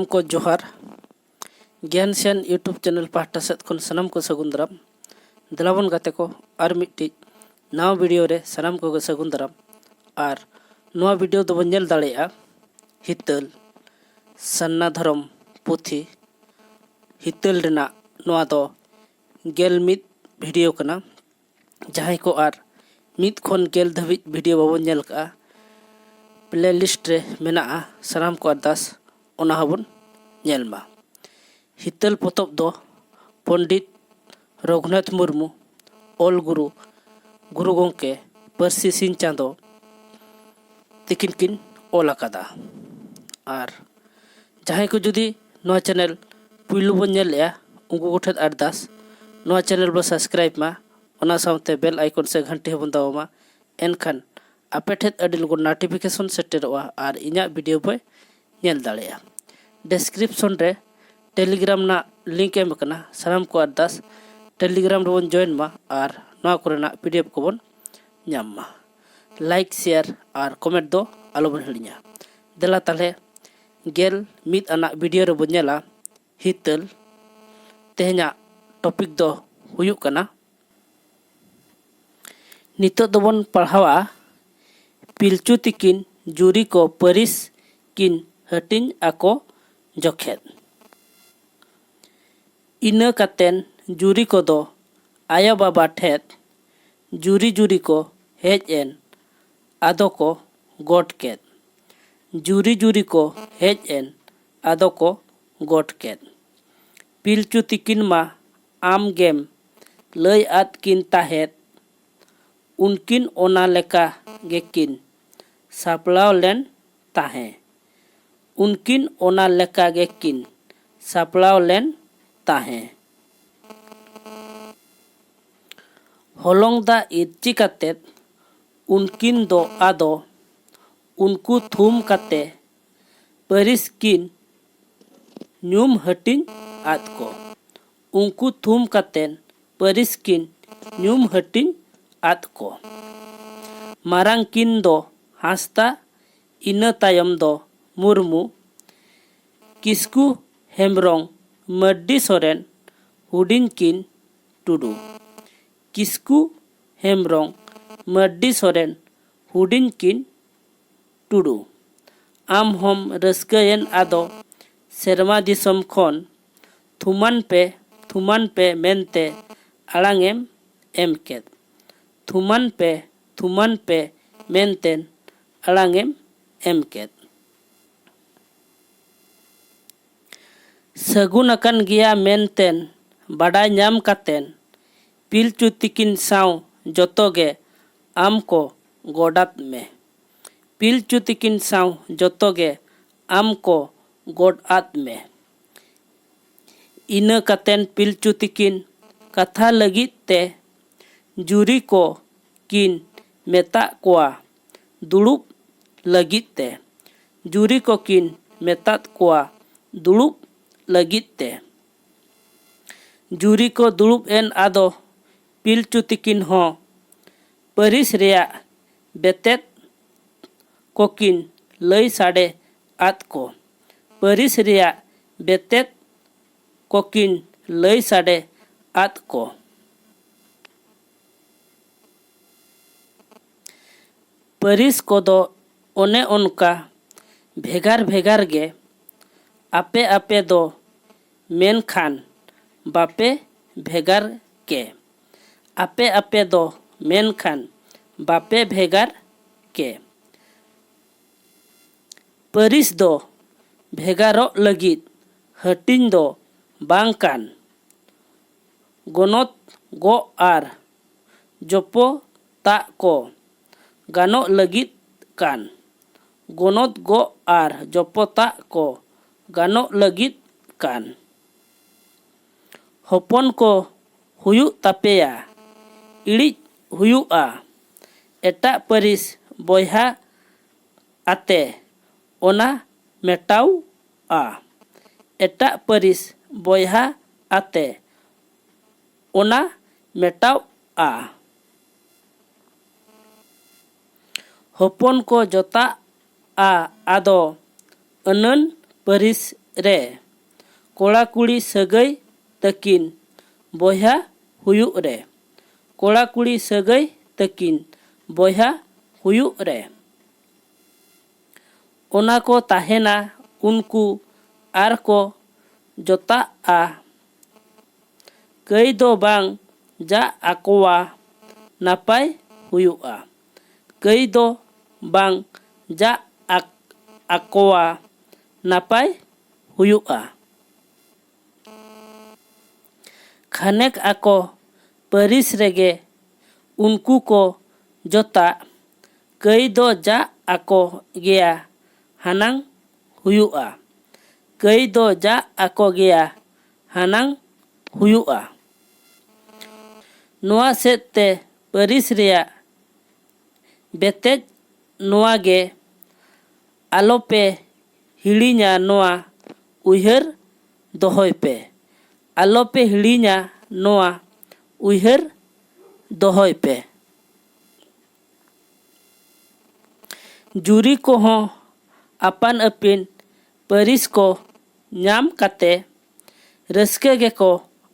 को जोहार ज्ञान सेन यूट्यूब चैनल पाहटा सेद खन सानाम को सगुन दाराम दलाबन गाते को आर मिट्टी नवा वीडियो रे सानाम को सगुन दाराम और नवा वीडियो दो बन नेल दाड़ेया हितल सन्ना धरम पुथी हितल रेना नवा दो गेल मित वीडियो कना जहां को आर मित खन गेल धाबी वीडियो बाबन नेल का प्ले लिस्ट रे मेना सानाम को अरदास ओना हबन नेलमा हितल पोतब दो पंडित रघुनाथ मुर्मू ओल गुरु गुरु गोंके परसी सिंह चांदो तिकिन किन ओल आकादा और जहां को जुदी नवा चैनल पुइलु बन नेलया उनको गोठेत अरदास नवा चैनल बो सब्सक्राइब मा ओना साउते बेल आइकन से घंटी हबन दावमा एनखान आपे ठेत अडी लगन नोटिफिकेशन सेटेरवा और इना वीडियो पे नेल दाड़ेया डिस्क्रिप्शन रे टेलीग्राम ना लिंक एम कना सानाम को अरदास टेलीग्राम रे बन जॉइन मा और नवा कोरेना पीडीएफ को बन नाम मा लाइक शेयर और कमेंट दो आलो बन हिड़िया देला ताले गेल मित आना वीडियो रे बन नेला हितल तेहना टॉपिक दो हुयुक कना नितो दो बन पढ़ावा पिलचु तिकिन जुरी को परिस किन हटिन आको जखेत इना कातेन जुरी को दो आया बाबा ठेत जुरी जुरी को हेज एन आदो को गोट केत जुरी जुरी को हेज एन आदो को गोट केत पिलचु तिकिन मा आम गेम लय आद किन ताहेत उनकिन ओना लेका गेकिन सापलाव लेन ताहे उनकिन ओना लेका गेकिन सापलाव लेन ताहे होलोंग दा इर्ची कातेत उनकिन दो आदो उनको थूम काते परिस किन न्यूम हटिन आद को उनको थूम कातेन परिस किन न्यूम हटिन आद को मारांग किन दो हास्ता इना तायम दो मुर्मू किस्कू हेम्ब्रोंग मड्डी सोरेन हुडिन किन टुडू किस्कू हेम्ब्रोंग मड्डी सोरेन हुडिन किन टुडू आम हम रस्कयन आदो सेरमा दिसम खन थुमान पे मेनते आड़ांगेम एमकेद थुमान पे मेनतेन आड़ांगेम एमकेद सगुन अकन गिया मेनतेन बाडाय नाम कातेन पिलचु तिकिन साव जोतोगे आम को गोडात में पिलचु तिकिन साव जोतोगे आम को गोडात में इना कातेन पिलचु तिकिन कथा लगित ते जुरी को किन मेता कोआ दुड़ुब लगित ते जुरी को किन मेतात कोआ दुड़ुब लगित ते जुरी को दुड़ुब एन आदो पिलचु तिकिन हो परिस रेया बेतेत को किन लय साडे आद को परिस रेया बेतेत को किन लय साडे आद को परिस को दो ओने उनका भेगार भेगार गे आपे आपे दो मेन खान बापे भेगार के आपे आपे दो मेन खान बापे भेगार के परिस दो भेगारो लगित हटिन दो बांग कान गोनोत गो आर जोपो ता को गानो लगित कान गोनोत गो आर जोपोता को गानो लगित कान होपन को हुयु तापेया इड़ी हुयुआ एटा परिस बोयहा आते ओना मेटाव आ एटा परिस बोयहा आते ओना मेटाव आ होपन को जोता आ आदो अनन परिस रे कोड़ा कुड़ी सगाई तकिन बोया हुयुग रे कोड़ा कुड़ी सगाई तकिन बोया हुयुग रे ओना को ताहेना उनको आर को जोताआ कई दो बांग जा आकोवा नापाय हुयुगा कई दो बांग जा आकोवा नापाय हुयुगा खानेक आको परिस रेगे उनको को जोता कई दो जा आको गया हानांग हुयुगा कई दो जा आको गया हानांग हुयुगा नोआ सेते परिस रिया बेतेज नोआ गे आलोपे हिड़ीना नोआ उयहर दोहोय पे आलोपे हिड़ीना नोआ उयहर दोहोय पे जुरी को हों अपन अपिन परिस को नाम काते रस्के गे को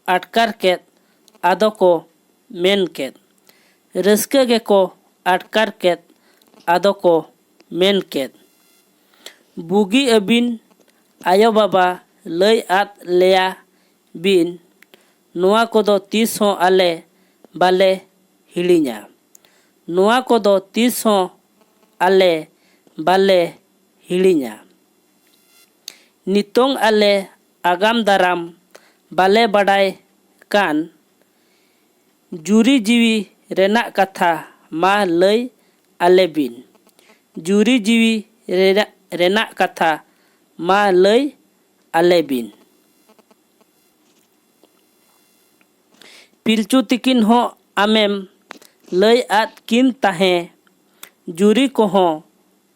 अटकार केत आदो को मेन केत रस्के गे को अटकार केत आदो को मेन केत बुगी अबिन आयो बाबा लय आत लेया बिन नोआ कोदो तीस हों आले बाले हिड़ीना नोआ कोदो तीस हों आले बाले हिड़ीना नितोंग आले आगाम दाराम बाले बड़ाय कान जुरी जीवी रेना कथा मा लय आले बिन जुरी जीवी रेना कथा मा लय आले बिन पिलचू तिकिन हो आमेम लय आत किन ताहे जुरी को हो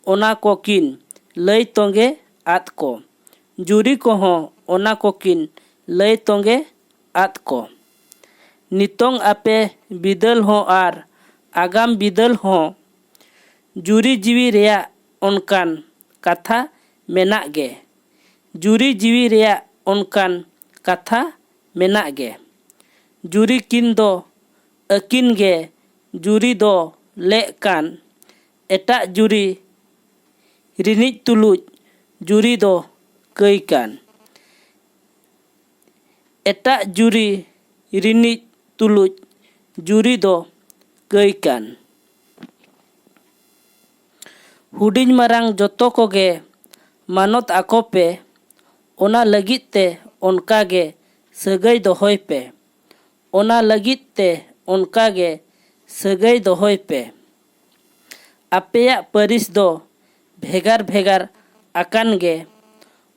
ओना को किन लय तोंगे आत को जुरी को हो ओना को किन लय तोंगे आत को नितोंग आपे बिदल हो आर आगाम बिदल हो जुरी जीवी रेया ओनकान कथा मेना गे जुरी जीवी रेया ओनकान कथा मेना गे जुरी किन दो अकिन गे जुरी दो ले कान एटा जुरी रिनिज तुलुज जुरी दो कई कान एटा जुरी रिनिज तुलुज जुरी दो कई कान हुडिंग मारांग जोतो कोगे मानत आको पे ओना लगित ते ओनका गे सगाई दोहोय पे ओना लगित ते ओनका गे सगाई दोहोय पे आपेया परिस दो भेगार भेगार आकान गे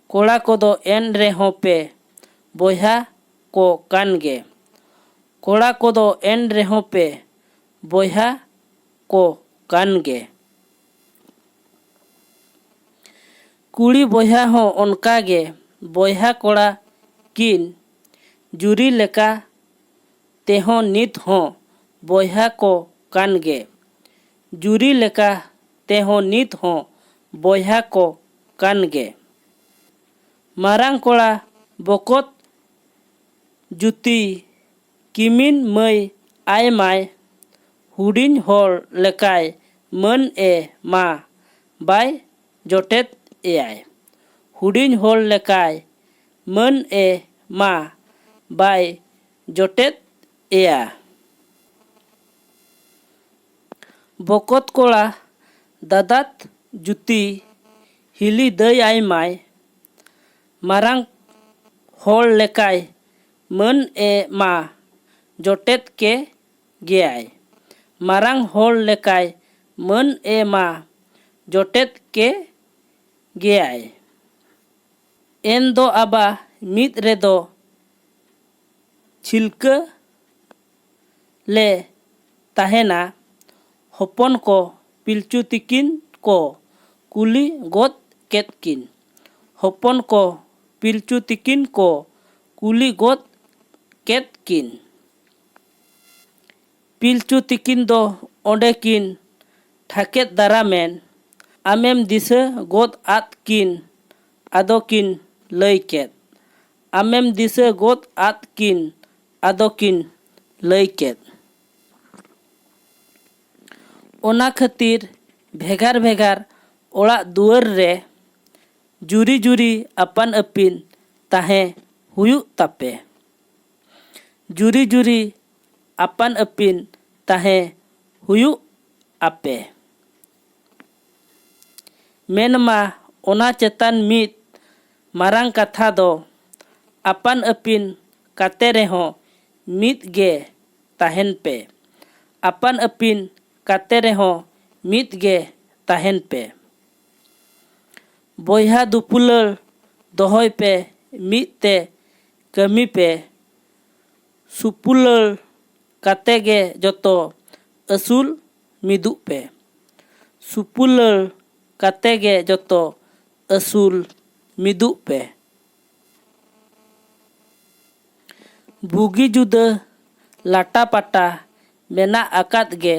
कोड़ा कोदो एन रेहों पे बोया को कान गे कोड़ा कोदो एन रेहों पे बोया को कान गे कुड़ी बोया हो ओनका गे बोया कोड़ा किन जुरी लेका तेहो नित हो बोया को कान गे जुरी लेका तेहो नित हो बोया को कान गे मारांग कोड़ा बकोत जुती किमिन मई आय माय हुडिन होर लेकाय मन ए मा बाय जोटेत एआय हुडिन होर लेकाय मन ए मा बाय जोटेत एया बकोत कोड़ा दादात जुती हिली दय आय माय मारांग होर लेकाय मन ए मा जोटेत के गेआय मारांग होर लेकाय मन ए मा जोटेत के गेआय एन दो आबा मिद रेदो छिलका ले ताहेना हपन को पिलचू तिकिन को कुली गोद केतकिन हपन को पिलचू तिकिन को कुली गोद केतकिन पिलचू तिकिन दो ओंडे किन ठाकेत दारामेन आमेम दिशा गोद आत किन आदो किन ᱞᱟᱹᱭ ᱠᱮᱫ᱾ ᱟᱢᱮᱢ ᱫᱤᱥᱟᱹ ᱜᱚᱫ ᱟᱫ ᱠᱤᱱ ᱟᱫᱚ ᱠᱤᱱ ᱞᱟᱹᱭ ᱠᱮᱫ᱾ ᱚᱱᱟ ᱠᱷᱟᱹᱛᱤᱨ ᱵᱷᱮᱜᱟᱨ ᱵᱷᱮᱜᱟᱨ ᱚᱲᱟᱜ ᱫᱩᱣᱟᱹᱨ ᱨᱮ ᱡᱩᱨᱤ ᱡᱩᱨᱤ ᱟᱯᱟᱱ ᱟᱹᱯᱤᱱ ᱛᱟᱦᱮᱸ ᱦᱩᱭᱩᱜ ᱛᱟᱯᱮ᱾ ᱡᱩᱨᱤ ᱡᱩᱨᱤ ᱟᱯᱟᱱ ᱟᱹᱯᱤᱱ ᱛᱟᱦᱮᱸ ᱦᱩᱭᱩᱜ ᱟᱯᱮ᱾ ᱢᱮᱱᱢᱟ ᱚᱱᱟ ᱪᱮᱛᱟᱱ ᱢᱤᱫ ᱢᱟᱨᱟᱝ ᱠᱟᱛᱷᱟ ᱫᱚ ᱟᱯᱟᱱ ᱟᱹᱯᱤᱱ ᱠᱟᱛᱮ ᱨᱮᱦᱚᱸ ᱢᱤᱫ ᱜᱮ ᱛᱟᱦᱮᱱ ᱯᱮ᱾ ᱟᱯᱟᱱ ᱟᱹᱯᱤᱱ ᱠᱟᱛᱮ ᱨᱮᱦᱚᱸ ᱢᱤᱫ ᱜᱮ ᱛᱟᱦᱮᱱ ᱯᱮ᱾ ᱵᱚᱭᱦᱟ ᱫᱩᱯᱩᱞᱟᱹᱲ ᱫᱚᱦᱚᱭ ᱯᱮ, ᱢᱤᱫ ᱛᱮ ᱠᱟᱹᱢᱤ ᱯᱮ, ᱥᱩᱯᱩᱞᱟᱹᱲ ᱠᱟᱛᱮ ᱜᱮ ᱡᱚᱛᱚ ᱟᱹᱥᱩᱞ ᱢᱤᱫᱚᱜ ᱯᱮ᱾ ᱥᱩᱯᱩᱞᱟᱹᱲ ᱠᱟᱛᱮ ᱜᱮ ᱡᱚᱛᱚ ᱟᱹᱥᱩᱞ ᱢᱤᱫᱚᱜ ᱯᱮ᱾ ᱵᱩᱜᱤ ᱡᱩᱫᱟᱹ ᱞᱟᱴᱟ ᱯᱟᱴᱟ ᱢᱮᱱᱟᱜ ᱟᱠᱟᱫ ᱜᱮ,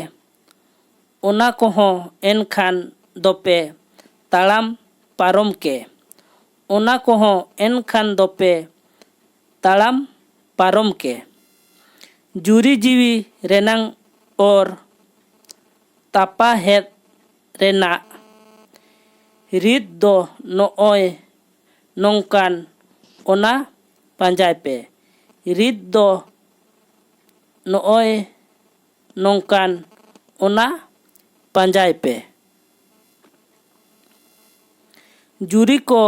ᱚᱱᱟ ᱠᱚᱦᱚᱸ ᱮᱱᱠᱷᱟᱱ ᱫᱚᱯᱮ ᱛᱟᱲᱟᱢ ᱯᱟᱨᱚᱢ ᱠᱮ᱾ ᱚᱱᱟ ᱠᱚᱦᱚᱸ ᱮᱱᱠᱷᱟᱱ ᱫᱚᱯᱮ ᱛᱟᱲᱟᱢ ᱯᱟᱨᱚᱢ ᱠᱮ᱾ ᱡᱩᱨᱤ ᱡᱤᱣᱤ ᱨᱮᱱᱟᱝ ᱚᱨ ᱛᱟᱯᱟᱦᱮᱫ ᱨᱮᱱᱟᱜ ᱨᱤᱫ ᱫᱚ ᱱᱚᱜᱼᱚᱭ ᱱᱚᱝᱠᱟᱱ, ᱚᱱᱟ ᱯᱟᱸᱡᱟᱭ ᱯᱮ᱾ ᱨᱤᱫ ᱫᱚ ᱱᱚᱜᱼᱚᱭ ᱱᱚᱝᱠᱟᱱ, ᱚᱱᱟ ᱯᱟᱸᱡᱟᱭ ᱯᱮ᱾ ᱡᱩᱨᱤ ᱠᱚ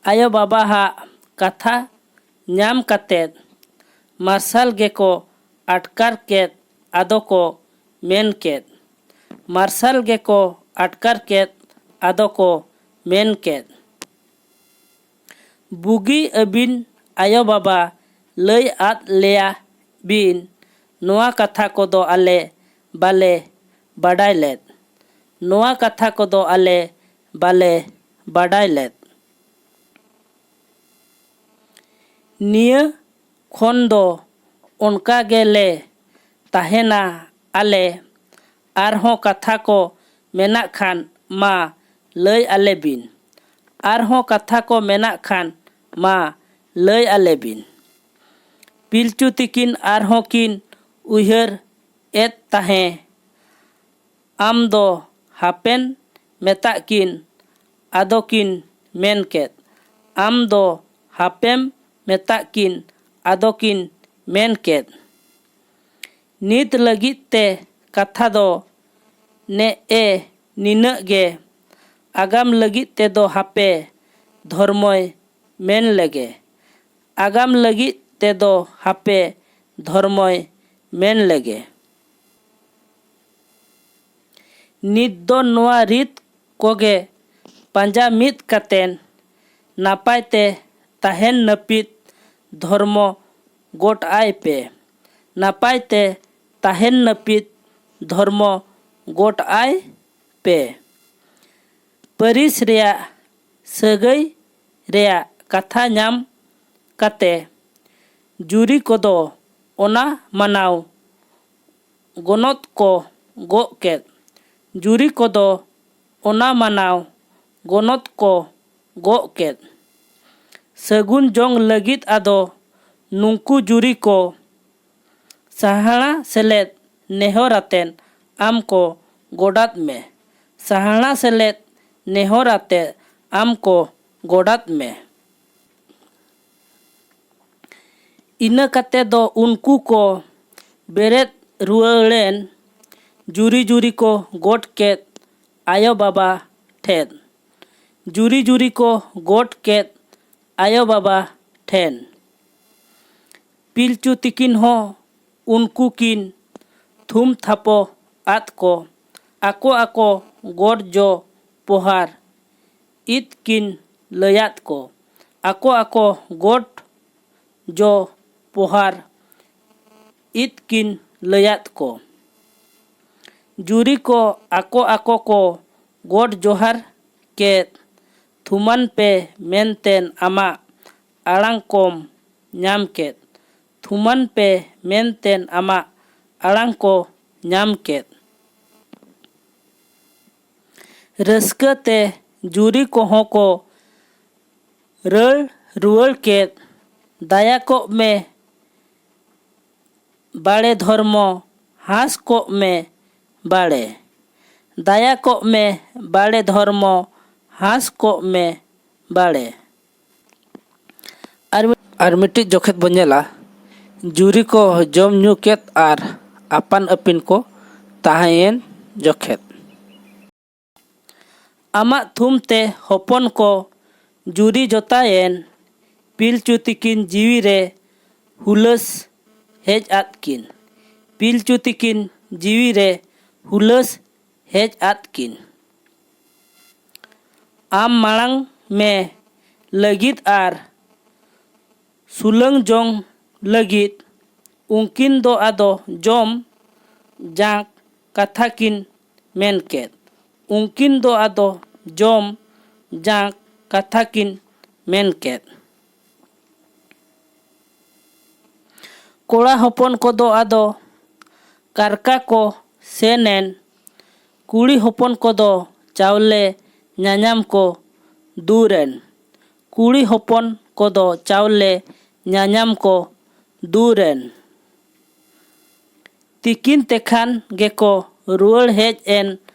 ᱟᱭᱳ ᱵᱟᱵᱟᱣᱟᱜ ᱠᱟᱛᱷᱟ ᱧᱟᱢ ᱠᱟᱛᱮᱫ ᱢᱟᱨᱥᱟᱞ ᱜᱮᱠᱚ ᱟᱴᱠᱟᱨ ᱠᱮᱫ ᱟᱫᱚ ᱠᱚ ᱢᱮᱱ ᱠᱮᱫ᱾ ᱢᱟᱨᱥᱟᱞ ᱜᱮᱠᱚ ᱟᱴᱠᱟᱨ ᱠᱮᱫ ᱟᱫᱚ ᱠᱚ ᱢᱮᱱ ᱠᱮᱫ᱾ ᱵᱩᱜᱤ ᱟᱹᱵᱤᱱ ᱟᱭᱳ ᱵᱟᱵᱟ ᱞᱟᱹᱭ ᱟᱫ ᱞᱮᱭᱟ ᱵᱤᱱ ᱱᱚᱣᱟ ᱠᱟᱛᱷᱟ ᱠᱚᱫᱚ ᱟᱞᱮ ᱵᱟᱞᱮ ᱵᱟᱰᱟᱭ ᱞᱮᱫ᱾ ᱱᱚᱣᱟ ᱠᱟᱛᱷᱟ ᱠᱚᱫᱚ ᱟᱞᱮ ᱵᱟᱞᱮ ᱵᱟᱰᱟᱭ ᱞᱮᱫ᱾ ᱱᱤᱭᱟᱹ ᱠᱷᱚᱱ ᱫᱚ ᱚᱱᱠᱟ ᱜᱮᱞᱮ ᱛᱟᱦᱮᱱᱟ ᱟᱞᱮ᱾ ᱟᱨᱦᱚᱸ ᱠᱟᱛᱷᱟ ᱠᱚ ᱢᱮᱱᱟᱜ ᱠᱷᱟᱱ ᱢᱟ ᱞᱟᱹᱭ ᱟᱞᱮ ᱵᱤᱱ᱾ ᱟᱨᱦᱚᱸ ᱠᱟᱛᱷᱟ ᱠᱚ ᱢᱮᱱᱟᱜ ᱠᱷᱟᱱ ᱢᱟ ᱞᱟᱹᱭ ᱟᱞᱮ ᱵᱤᱱ᱾ ᱯᱤᱞᱪᱩ ᱛᱤᱠᱤᱱ ᱟᱨᱦᱚᱸ ᱠᱤᱱ ᱩᱭᱦᱟᱹᱨ ᱮᱫ ᱛᱟᱦᱮᱸ᱾ ᱟᱢ ᱫᱚ ᱦᱟᱯᱮᱱ ᱢᱮᱛᱟᱜ ᱠᱤᱱ ᱟᱫᱚ ᱠᱤᱱ ᱢᱮᱱ ᱠᱮᱫ᱾ ᱟᱢ ᱫᱚ ᱦᱟᱯᱮᱢ ᱢᱮᱛᱟᱜ ᱠᱤᱱ ᱟᱫᱚ ᱠᱤᱱ ᱢᱮᱱ ᱠᱮᱫ᱾ ᱱᱤᱛ ᱞᱟᱹᱜᱤᱫ ᱛᱮ ᱠᱟᱛᱷᱟ ᱫᱚ ᱱᱮᱜᱼᱮ ᱱᱤᱱᱟᱹᱜ ᱜᱮ᱾ ᱟᱜᱟᱢ ᱞᱟᱹᱜᱤᱫ ᱛᱮᱫᱚ ᱦᱟᱯᱮ ᱫᱷᱚᱨᱢᱚᱭ ᱢᱮᱱ ᱞᱮᱜᱮ᱾ ᱟᱜᱟᱢ ᱞᱟᱹᱜᱤᱫ ᱛᱮᱫᱚ ᱦᱟᱯᱮ ᱫᱷᱚᱨᱢᱚᱭ ᱢᱮᱱ ᱞᱮᱜᱮ᱾ ᱱᱤᱛ ᱫᱚ ᱱᱚᱣᱟ ᱨᱤᱛ ᱠᱚᱜᱮ ᱯᱟᱸᱡᱟ ᱢᱤᱫ ᱠᱟᱛᱮᱱ ᱱᱟᱯᱟᱭ ᱛᱮ ᱛᱟᱦᱮᱱ ᱱᱟᱹᱯᱤᱛ ᱫᱷᱚᱨᱢᱚ ᱜᱚᱴᱼᱟᱭ ᱯᱮ᱾ ᱱᱟᱯᱟᱭ ᱛᱮ ᱛᱟᱦᱮᱱ ᱱᱟᱹᱯᱤᱛ ᱫᱷᱚᱨᱢᱚ ᱜᱚᱴᱼᱟᱭ ᱯᱮ᱾ ᱯᱟᱹᱨᱤᱥ ᱨᱮᱭᱟᱜ ᱥᱟᱹᱜᱟᱹᱭ ᱨᱮᱭᱟᱜ ᱠᱟᱛᱷᱟ ᱧᱟᱢ ᱠᱟᱛᱮ ᱡᱩᱨᱤ ᱠᱚᱫᱚ ᱚᱱᱟ ᱢᱟᱱᱟᱣ ᱜᱚᱱᱚᱛ ᱠᱚ ᱜᱚᱜ ᱠᱮᱫ᱾ ᱡᱩᱨᱤ ᱠᱚᱫᱚ ᱚᱱᱟ ᱢᱟᱱᱟᱣ ᱜᱚᱱᱚᱛ ko ᱜᱚᱜ ᱠᱮᱫ᱾ ᱥᱟᱹᱜᱩᱱ ᱡᱚᱝ ᱞᱟᱹᱜᱤᱫ ᱟᱫᱚ ᱱᱩᱝᱠᱩ ᱡᱩᱨᱤ ᱠᱚ ᱥᱟᱦᱟᱲᱟ ᱥᱮᱞᱮᱫ ᱱᱮᱦᱚᱨ ᱟᱛᱮᱱ ᱟᱢ ᱠᱚ ᱜᱚᱰᱟᱛ ᱢᱮ᱾ ᱥᱟᱦᱟᱲᱟ ᱥᱮᱞᱮᱫ ᱱᱮᱦᱚᱨ ᱟᱛᱮ ᱟᱢ ᱠᱚ ᱜᱚᱰᱟᱛ ᱢᱮ᱾ ᱤᱱᱟᱹ ᱠᱟᱛᱮ ᱫᱚ ᱩᱱᱠᱩ ko ᱵᱮᱨᱮᱫ ᱨᱩᱣᱟᱹᱲᱮᱱ᱾ ᱡᱩᱨᱤ ᱡᱩᱨᱤ ko ᱜᱚᱰ ᱠᱮᱫ ᱟᱭᱳ ᱵᱟᱵᱟ ᱴᱷᱮᱱ᱾ ᱡᱩᱨᱤ ᱡᱩᱨᱤ ko ᱜᱚᱰ ᱠᱮᱫ ᱟᱭᱳ ᱵᱟᱵᱟ ᱴᱷᱮᱱ᱾ ᱯᱤᱞᱪᱩ ᱛᱤᱠᱤᱱ ᱦᱚᱸ ᱩᱱᱠᱩ ᱠᱤᱱ ᱛᱷᱩᱢ ᱛᱷᱟᱯᱚ ᱟᱫ ᱠᱚ᱾ ᱟᱠᱚ ᱟᱠᱚ ᱜᱚᱰ ᱡᱚ ᱯᱚᱦᱟᱨ ᱤᱫ ᱠᱤᱱ ᱞᱟᱹᱭᱟᱫ ᱠᱚ᱾ ᱟᱠᱚ ᱟᱠᱚ ᱜᱚᱰ ᱡᱚ ᱯᱚᱦᱟᱨ ᱤᱫ ᱠᱤᱱ ᱞᱟᱹᱭᱟᱫ ᱠᱚ᱾ ᱡᱩᱨᱤ ko ᱟᱠᱚ ᱟᱠᱚ ᱠᱚ ᱜᱚᱰ ᱡᱚᱦᱟᱨ ᱠᱮᱫ᱾ ᱛᱷᱩᱢᱟᱱ ᱯᱮ ᱢᱮᱱᱛᱮᱱ ᱟᱢᱟᱜ ᱟᱲᱟᱝ ᱠᱚᱢ ᱧᱟᱢ ᱠᱮᱫ᱾ ᱛᱷᱩᱢᱟᱱ ᱯᱮ ᱢᱮᱱᱛᱮᱱ ᱟᱢᱟᱜ ᱟᱲᱟᱝ ᱠᱚ ᱧᱟᱢ ᱠᱮᱫ᱾ ᱨᱟᱹᱥᱠᱟᱹ ᱛᱮ ᱡᱩᱨᱤ ᱠᱚᱦᱚᱸ ᱠᱚ ᱨᱟᱹᱲ ᱨᱩᱣᱟᱹᱲ ᱠᱮᱫ, ᱫᱟᱭᱟ ᱠᱚᱜ ᱢᱮ ᱵᱟᱲᱮ ᱫᱷᱚᱨᱢᱚ, ᱦᱟᱸᱥ ᱠᱚᱜ ᱢᱮ ᱵᱟᱲᱮ, ᱫᱟᱭᱟ ᱠᱚᱜ ᱢᱮ ᱵᱟᱲᱮ ᱫᱷᱚᱨᱢᱚ, ᱦᱟᱸᱥ ᱠᱚᱜ ᱢᱮ ᱵᱟᱲᱮ। ᱟᱨ ᱢᱤᱫᱴᱤᱡ ᱡᱚᱠᱷᱮᱡ ᱵᱚᱱ ᱧᱮᱞᱟ, ᱡᱩᱨᱤ ᱠᱚ ᱡᱚᱢ ᱧᱩ ᱠᱮᱫ ᱟᱨ ᱟᱯᱟᱱ ᱟᱹᱯᱤᱱ ᱠᱚ ᱛᱟᱦᱮᱸᱭᱮᱱ ᱡᱚᱠᱷᱮᱡ। ᱟᱢᱟᱜ ᱛᱷᱩᱢ ᱛᱮ ᱦᱚᱯᱚᱱ ᱠᱚ ᱡᱩᱨᱤ ᱡᱚᱛᱟᱭᱮᱱ, ᱯᱤᱞᱪᱩ ᱛᱤᱠᱤᱱ ᱡᱤᱣᱤ ᱨᱮ ᱦᱩᱞᱟᱹᱥ ᱦᱮᱡ ᱟᱫ ᱠᱤᱱ, ᱯᱤᱞᱪᱩ ᱛᱤᱠᱤᱱ ᱡᱤᱣᱤ ᱨᱮ ᱦᱩᱞᱟᱹᱥ ᱦᱮᱡ ᱟᱫ ᱠᱤᱱ। ᱟᱢ ᱢᱟᱲᱟᱝ ᱢᱮ ᱞᱟᱹᱜᱤᱫ ᱟᱨ ᱥᱩᱞᱟᱹᱝ ᱡᱚᱝ ᱞᱟᱹᱜᱤᱫ, ᱩᱱᱠᱤᱱ ᱫᱚ ᱟᱫᱚ ᱡᱚᱢ ᱡᱟᱸᱠ ᱠᱟᱛᱷᱟ ᱠᱤᱱ ᱢᱮᱱ ᱠᱮᱫ, ᱩᱱᱠᱤᱱ ᱫᱚ ᱟᱫᱚ ᱡᱚᱢ ᱡᱟᱸᱠ ᱠᱟᱛᱷᱟ ᱠᱤᱱ ᱢᱮᱱ ᱠᱮᱫ। ᱠᱚᱲᱟ ᱦᱚᱯᱚᱱ ᱠᱚᱫᱚ ᱟᱫᱚ ᱠᱟᱨᱠᱟ ᱠᱚ ᱥᱮᱱ ᱮᱱ, ᱠᱩᱲᱤ ᱦᱚᱯᱚᱱ ᱠᱚᱫᱚ ᱪᱟᱣᱞᱮ ᱧᱟᱧᱟᱢ ᱠᱚ ᱫᱩᱨ ᱮᱱ, ᱠᱩᱲᱤ ᱦᱚᱯᱚᱱ ᱠᱚᱫᱚ ᱪᱟᱣᱞᱮ ᱧᱟᱧᱟᱢ ko ᱫᱩᱨ ᱮᱱ। ᱛᱤᱠᱤᱱ ᱛᱮᱠᱷᱟᱱ ᱜᱮᱠᱚ ᱨᱩᱣᱟᱹᱲ ᱦᱮᱡ ᱮᱱ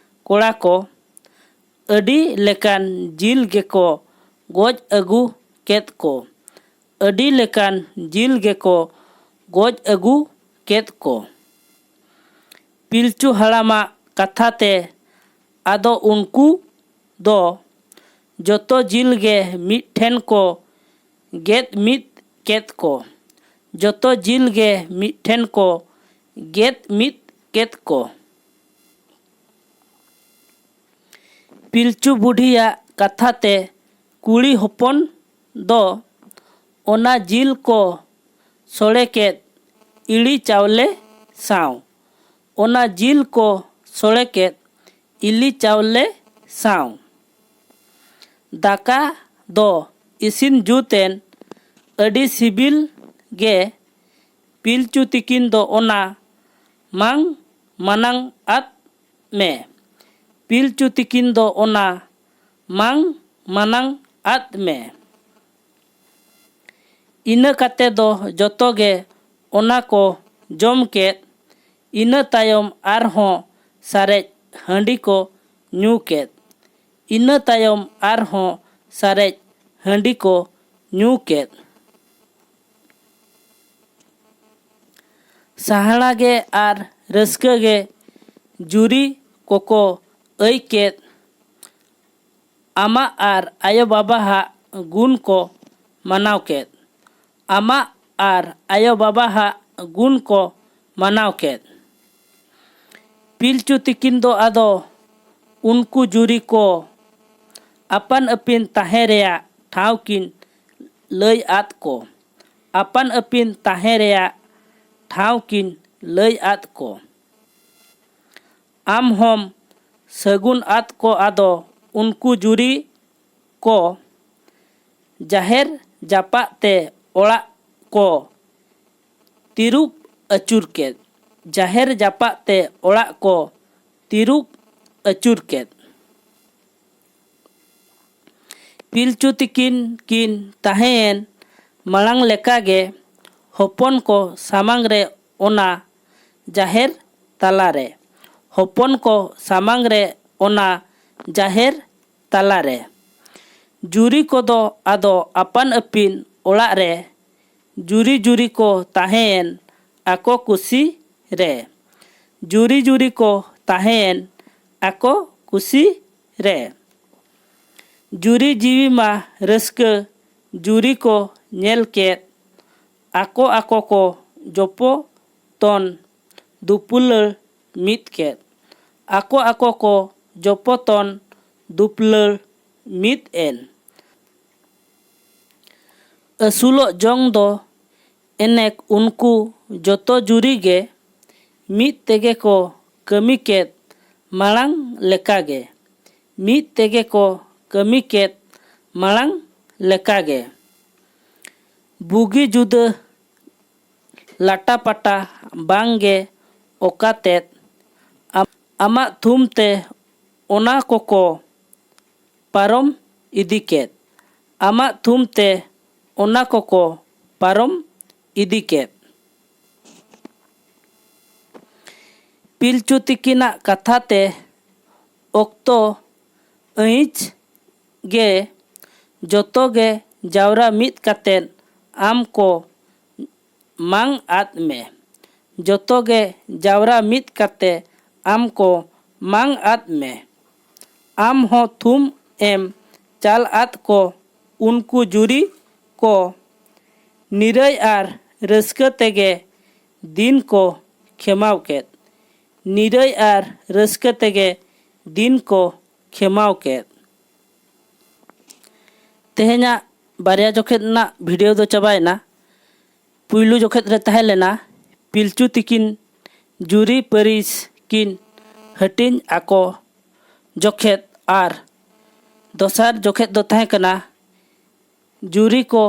ᱠᱚᱲᱟ ᱠᱚ, ᱟᱹᱰᱤ ᱞᱮᱠᱟᱱ ᱡᱤᱞ ᱜᱮᱠᱚ ᱜᱚᱡ ᱟᱹᱜᱩ ᱠᱮᱫ ᱠᱚ, ᱟᱹᱰᱤ ᱞᱮᱠᱟᱱ ᱡᱤᱞ ᱜᱮᱠᱚ ᱜᱚᱡ ᱟᱹᱜᱩ ᱠᱮᱫ ᱠᱚ। ᱯᱤᱞᱪᱩ ᱦᱟᱲᱟᱢᱟᱜ ᱠᱟᱛᱷᱟ ᱛᱮ ᱟᱫᱚ ᱩᱱᱠᱩ ᱫᱚ ᱡᱚᱛᱚ ᱡᱤᱞ ᱜᱮ ᱢᱤᱫᱴᱷᱮᱱ ᱠᱚ ᱜᱮᱫ ᱢᱤᱫ ᱠᱮᱫ ᱠᱚ, ᱡᱚᱛᱚ ᱡᱤᱞ ᱜᱮ ᱢᱤᱫᱴᱷᱮᱱ ᱠᱚ ᱜᱮᱫ ᱢᱤᱫ ᱠᱮᱫ ᱠᱚ। ᱯᱤᱞᱪᱩ ᱵᱩᱰᱷᱤᱭᱟᱜ ᱠᱟᱛᱷᱟ te ᱠᱩᱲᱤ ᱦᱚᱯᱚᱱ ᱫᱚ ᱚᱱᱟ ᱡᱤᱞ ᱠᱚ ᱥᱚᱲᱮ ᱠᱮᱫ ᱤᱲᱤ ᱪᱟᱣᱞᱮ ᱥᱟᱶ, ᱚᱱᱟ ᱡᱤᱞ ᱠᱚ ᱥᱚᱲᱮ ᱠᱮᱫ ᱤᱞᱤ ᱪᱟᱣᱞᱮ ᱥᱟᱶ। ᱫᱟᱠᱟ ᱫᱚ ᱤᱥᱤᱱ ᱡᱩᱛ ᱮᱱ, ᱟᱹᱰᱤ ᱥᱤᱵᱤᱞ ᱜᱮ। ᱯᱤᱞᱪᱩ ᱛᱤᱠᱤᱱ ᱫᱚ ᱚᱱᱟ ᱢᱟᱝ ᱢᱟᱱᱟᱝ ᱟᱫ ᱢᱮ, ᱯᱤᱞᱪᱩ ᱛᱤᱠᱤᱱ ᱫᱚ ᱚᱱᱟ ᱢᱟᱝ ᱢᱟᱱᱟᱝ ᱟᱫ ᱢᱮ। ᱤᱱᱟᱹ ᱠᱟᱛᱮ ᱫᱚ ᱡᱚᱛᱚ ᱜᱮ ᱚᱱᱟ ᱠᱚ ᱡᱚᱢ ᱠᱮᱫ, ᱤᱱᱟᱹ ᱛᱟᱭᱚᱢ ᱟᱨᱦᱚᱸ ᱥᱟᱨᱮᱡ ᱦᱟᱺᱰᱤ ᱠᱚ ᱧᱩ ᱠᱮᱫ, ᱤᱱᱟᱹ ᱛᱟᱭᱚᱢ ᱟᱨᱦᱚᱸ ᱥᱟᱨᱮᱡ ᱦᱟᱺᱰᱤ ko ᱧᱩ ᱠᱮᱫ। ᱥᱟᱦᱲᱟ ᱜᱮ ᱟᱨ ᱨᱟᱹᱥᱠᱟᱹ ᱜᱮ ᱡᱩᱨᱤ ᱠᱚᱠᱚ ᱟᱹᱭ ᱠᱮᱫ, ᱟᱢᱟᱜ ᱟᱨ ᱟᱭᱳ ᱵᱟᱵᱟᱣᱟᱜ ᱜᱩᱱ ᱠᱚ ᱢᱟᱱᱟᱣ ᱠᱮᱫ, ᱟᱢᱟᱜ ᱟᱨ ᱟᱭᱳ ᱵᱟᱵᱟᱣᱟᱜ ᱜᱩᱱ ᱠᱚ ᱢᱟᱱᱟᱣ ᱠᱮᱫ। ᱯᱤᱞᱪᱩ ᱛᱤᱠᱤᱱ ᱫᱚ ᱟᱫᱚ ᱩᱱᱠᱩ ᱡᱩᱨᱤ ko ᱟᱯᱟᱱ ᱟᱹᱯᱤᱱ ᱛᱟᱦᱮᱸ ᱨᱮᱭᱟᱜ ᱴᱷᱟᱶ ᱠᱤᱱ ᱞᱟᱹᱭ ᱟᱫ ko, ᱟᱯᱟᱱ ᱟᱹᱯᱤᱱ ᱛᱟᱦᱮᱸ ᱨᱮᱭᱟᱜ ᱴᱷᱟᱶ ᱠᱤᱱ ᱞᱟᱹᱭ ᱟᱫ ko। ᱟᱢ ᱦᱚᱢ ᱥᱟᱹᱜᱩᱱ ᱟᱫ ko ᱟᱫᱚ ᱩᱱᱠᱩ ᱡᱩᱨᱤ ko ᱡᱟᱦᱮᱨ ᱡᱟᱯᱟᱜ ᱛᱮ ᱚᱲᱟᱜ ko ᱛᱤᱨᱩᱵ ᱟᱹᱪᱩᱨ ᱠᱮᱫ, ᱡᱟᱦᱮᱨ ᱡᱟᱯᱟᱜ ᱛᱮ ᱚᱲᱟᱜ ko ᱛᱤᱨᱩᱵ ᱟᱹᱪᱩᱨ ᱠᱮᱫ। ᱯᱤᱞᱪᱩ ᱛᱤᱠᱤᱱ ᱠᱤᱱ ᱛᱟᱦᱮᱸᱭᱮᱱ ᱢᱟᱲᱟᱝ ᱞᱮᱠᱟ ᱜᱮ ᱦᱚᱯᱚᱱ ko ᱥᱟᱢᱟᱝ ᱨᱮ ᱚᱱᱟ ᱡᱟᱦᱮᱨ ᱛᱟᱞᱟ ᱨᱮ, ᱦᱚᱯᱚᱱ ko ᱥᱟᱢᱟᱝ ᱨᱮ ᱚᱱᱟ ᱡᱟᱦᱮᱨ ᱛᱟᱞᱟ ᱨᱮ। ᱡᱩᱨᱤ ᱠᱚᱫᱚ ᱟᱫᱚ ᱟᱯᱟᱱ ᱟᱹᱯᱤᱱ ᱚᱲᱟᱜ ᱨᱮ ᱡᱩᱨᱤ ᱡᱩᱨᱤ ko ᱛᱟᱦᱮᱸᱭᱮᱱ ᱟᱠᱚ ᱠᱩᱥᱤ ᱨᱮ, ᱡᱩᱨᱤ ᱡᱩᱨᱤ ko ᱛᱟᱦᱮᱸᱭᱮᱱ ᱟᱠᱚ ᱠᱩᱥᱤ ᱨᱮ। ᱡᱩᱨᱤ ᱡᱤᱣᱤ ᱢᱟ ᱨᱟᱹᱥᱠᱟᱹ ᱡᱩᱨᱤ ko ᱧᱮᱞ ᱠᱮᱫ, ᱟᱠᱚ ᱟᱠᱚ ko ᱡᱚᱯᱚᱛᱚᱱ ᱫᱩᱯᱩᱞᱟᱹᱲ ᱢᱤᱫ ᱠᱮᱫ, ᱟᱠᱚ ᱟᱠᱚ ko ᱡᱚᱯᱚᱛᱚᱱ ᱫᱩᱯᱞᱟᱹᱲ ᱢᱤᱫ ᱮᱱ। ᱟᱹᱥᱩᱞᱚᱜ ᱡᱚᱝ ᱫᱚ ᱮᱱᱮᱠ ᱩᱱᱠᱩ ᱡᱚᱛᱚ ᱡᱩᱨᱤ ᱜᱮ ᱢᱤᱫ ᱛᱮᱜᱮ ko ᱠᱟᱹᱢᱤ ᱠᱮᱫ ᱢᱟᱲᱟᱝ ᱞᱮᱠᱟ ᱜᱮ, ᱢᱤᱫ ᱛᱮᱜᱮ ko ᱠᱟᱹᱢᱤ ᱠᱮᱫ ᱢᱟᱲᱟᱝ ᱞᱮᱠᱟ ᱜᱮ। ᱵᱩᱜᱤ ᱡᱩᱫᱟᱹ ᱞᱟᱴᱟ ᱯᱟᱴᱟ ᱵᱟᱝ ᱜᱮ ᱚᱠᱟ ᱛᱮᱫ ᱟᱢᱟᱜ ᱛᱷᱩᱢ ᱛᱮ ᱚᱱᱟ ᱠᱚᱠᱚ ᱯᱟᱨᱚᱢ ᱤᱫᱤ ᱠᱮᱫ, ᱟᱢᱟᱜ ᱛᱷᱩᱢ ᱛᱮ ᱚᱱᱟ ᱠᱚᱠᱚ ᱯᱟᱨᱚᱢ ᱤᱫᱤ ᱠᱮᱫ᱾ ᱯᱤᱞᱪᱩ ᱛᱤᱠᱤᱱᱟᱜ ᱠᱟᱛᱷᱟ ᱛᱮ ᱚᱠᱛᱚ ᱟᱹᱭᱤᱡ ᱜᱮ ᱡᱚᱛᱚ ᱜᱮ ᱡᱟᱣᱨᱟ ᱢᱤᱫ ᱠᱟᱛᱮᱫ ᱟᱢ ᱠᱚ ᱢᱟᱝ ᱟᱫ ᱢᱮ᱾ ᱡᱚᱛᱚ ᱜᱮ ᱡᱟᱣᱨᱟ ᱢᱤᱫ ᱠᱟᱛᱮ ᱟᱢ ᱠᱚ ᱢᱟᱝ ᱟᱫ ᱢᱮ᱾ ᱟᱢ ᱦᱚᱸ ᱛᱷᱩᱢ ᱮᱢ ᱪᱟᱞ ᱟᱫ ᱠᱚ ᱩᱱᱠᱩ ᱡᱩᱨᱤ ᱠᱚ ᱱᱤᱨᱟᱹᱭ ᱟᱨ ᱨᱟᱹᱥᱠᱟᱹ ᱛᱮᱜᱮ ᱫᱤᱱ ᱠᱚ ᱠᱷᱮᱢᱟᱣ ᱠᱮᱫ᱾ ᱱᱤᱨᱟᱹᱭ ᱟᱨ ᱨᱟᱹᱥᱠᱟᱹ ᱛᱮᱜᱮ ᱫᱤᱱ ko ᱠᱷᱮᱢᱟᱣ ᱠᱮᱫ᱾ ᱛᱮᱦᱮᱧᱟᱜ ᱵᱟᱨᱭᱟ ᱡᱚᱠᱷᱮᱡ ᱨᱮᱱᱟᱜ ᱵᱷᱤᱰᱤᱭᱳ ᱫᱚ ᱪᱟᱵᱟᱭᱮᱱᱟ᱾ ᱯᱩᱭᱞᱩ ᱡᱚᱠᱷᱮᱡ ᱨᱮ ᱛᱟᱦᱮᱸ ᱞᱮᱱᱟ ᱯᱤᱞᱪᱩ ᱛᱤᱠᱤᱱ ᱡᱩᱨᱤ ᱯᱟᱹᱨᱤᱥ ᱠᱤᱱ ᱦᱟᱹᱴᱤᱧ ᱟᱠᱚ ᱡᱚᱠᱷᱮᱡ, ᱟᱨ ᱫᱚᱥᱟᱨ ᱡᱚᱠᱷᱮᱡ ᱫᱚ ᱛᱟᱦᱮᱸ ᱠᱟᱱᱟ ᱡᱩᱨᱤ ko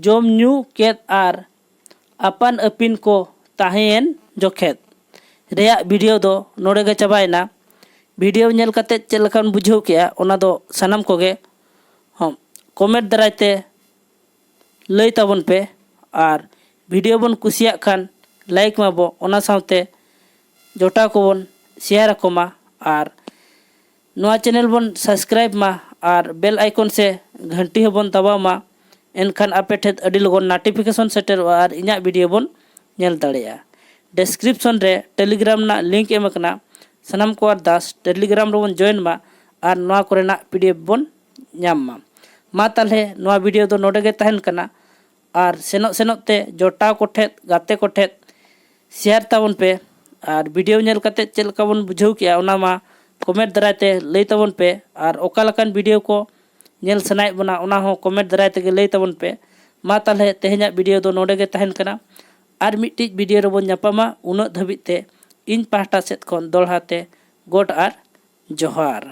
ᱡᱚᱢ ᱧᱩ ᱠᱮᱫ ᱟᱨ ᱟᱯᱟᱱ ᱟᱹᱯᱤᱱ ko ᱛᱟᱦᱮᱸᱭᱮᱱ ᱡᱚᱠᱷᱮᱡ ᱨᱮᱭᱟᱜ ᱵᱷᱤᱰᱤᱭᱳ ᱫᱚ ᱱᱚᱰᱮ ᱜᱮ ᱪᱟᱵᱟᱭᱮᱱᱟ᱾ ᱵᱷᱤᱰᱤᱭᱳ ᱧᱮᱞ ᱠᱟᱛᱮᱫ ᱪᱮᱫ ᱞᱮᱠᱟᱢ ᱵᱩᱡᱷᱟᱹᱣ ᱠᱮᱜᱼᱟ ᱚᱱᱟ ᱫᱚ ᱥᱟᱱᱟᱢ ᱠᱚᱜᱮ ᱠᱚᱢᱮᱱᱴ ᱫᱟᱨᱟᱭ ᱛᱮ ᱞᱟᱹᱭ ᱛᱟᱵᱚᱱ ᱯᱮ, ᱟᱨ ᱵᱷᱤᱰᱤᱭᱳ ᱵᱚᱱ ᱠᱩᱥᱤᱭᱟᱜ ᱠᱷᱟᱱ ᱞᱟᱭᱤᱠ ᱢᱟᱵᱚ, ᱚᱱᱟ ᱥᱟᱶᱛᱮ ᱡᱚᱴᱟᱣ ᱠᱚᱵᱚᱱ শেয়ার ᱟᱠᱚ ᱢᱟ, ᱟᱨ ᱱᱚᱣᱟ ᱪᱮᱱᱮᱞ ᱵᱚᱱ ᱥᱟᱵᱥᱠᱨᱟᱭᱤᱵ ᱢᱟ ᱟᱨ ᱵᱮᱞ ᱟᱭᱠᱚᱱ ᱥᱮ ᱜᱷंटी ᱦᱚᱸᱵᱚᱱ ᱫᱟᱵᱟᱣ ᱢᱟ᱾ ᱮᱱᱠᱷᱟᱱ ᱟᱯᱮ ᱴᱷᱮᱱ ᱟᱹᱰᱤ ᱞᱚᱜᱚᱱ ᱱᱳᱴᱤᱯᱷᱤᱠᱮᱥᱚᱱ ᱥᱮᱴᱮᱨᱚᱜᱼᱟ ᱟᱨ ᱤᱧᱟᱹᱜ ᱵᱷᱤᱰᱤᱭᱳ ᱵᱚᱱ ᱧᱮᱞ ᱫᱟᱲᱮᱭᱟᱜᱼᱟ᱾ ᱰᱮᱥᱠᱨᱤᱯᱥᱚᱱ ᱨᱮ ᱴᱮᱞᱤᱜᱨᱟᱢ ᱨᱮᱱᱟᱜ ᱞᱤᱝᱠ ᱮᱢ ᱟᱠᱟᱱᱟ᱾ ᱥᱟᱱᱟᱢ ᱠᱚ ᱟᱨᱫᱟᱥ ᱴᱮᱞᱤᱜᱨᱟᱢ ᱨᱮᱵᱚᱱ ᱡᱚᱭᱮᱱ ᱢᱟ ᱟᱨ ᱱᱚᱣᱟ ᱠᱚᱨᱮᱱᱟᱜ PDF ᱵᱚᱱ ᱧᱟᱢ ᱢᱟ᱾ ᱢᱟ ᱛᱟᱦᱞᱮ ᱱᱚᱣᱟ ᱵᱷᱤᱰᱤᱭᱳ ᱫᱚ ᱱᱚᱰᱮ ᱜᱮ ᱛᱟᱦᱮᱱ ᱠᱟᱱᱟ, ᱟᱨ ᱥᱮᱱᱚᱜ ᱥᱮᱱᱚᱜ ᱛᱮ ᱡᱚᱴᱟᱣ ᱠᱚᱴᱷᱮᱡ ᱜᱟᱛᱮ ᱠᱚᱴᱷᱮᱡ শেয়ার ᱛᱟᱵᱚᱱ ᱯᱮ, ᱟᱨ ᱵᱷᱤᱰᱤᱭᱳ ᱧᱮᱞ ᱠᱟᱛᱮᱫ ᱪᱮᱫ ᱞᱮᱠᱟ ᱵᱚᱱ ᱵᱩᱡᱷᱟᱹᱣ ᱠᱮᱜᱼᱟ ᱚᱱᱟ ᱢᱟ ᱠᱚᱢᱮᱱᱴ ᱫᱟᱨᱟᱭ ᱛᱮ ᱞᱟᱹᱭ ᱛᱟᱵᱚᱱ ᱯᱮ, ᱟᱨ ᱚᱠᱟ ᱞᱮᱠᱟᱱ ᱵᱷᱤᱰᱤᱭᱳ ko ᱧᱮᱞ ᱥᱟᱱᱟᱭᱮᱫ ᱵᱚᱱᱟ ᱚᱱᱟ ᱦᱚᱸ ᱠᱚᱢᱮᱱᱴ ᱫᱟᱨᱟᱭ ᱛᱮᱜᱮ ᱞᱟᱹᱭ ᱛᱟᱵᱚᱱ ᱯᱮ᱾ ᱢᱟ ᱛᱟᱦᱞᱮ ᱛᱮᱦᱮᱧᱟᱜ ᱵᱷᱤᱰᱤᱭᱳ ᱫᱚ ᱱᱚᱰᱮ ᱜᱮ ᱛᱟᱦᱮᱱ ᱠᱟᱱᱟ, ᱟᱨ ᱢᱤᱫᱴᱤᱡ ᱵᱷᱤᱰᱤᱭᱳ ᱨᱮᱵᱚᱱ ᱧᱟᱯᱟᱢᱟ᱾ ᱩᱱᱟᱹᱜ ᱫᱷᱟᱹᱵᱤᱡ ᱛᱮ ᱤᱧ ᱯᱟᱦᱴᱟ ᱥᱮᱫ ᱠᱷᱚᱱ ᱫᱚᱲᱦᱟ ᱛᱮ ᱜᱚᱰ ᱟᱨ ᱡᱚᱦᱟᱨ᱾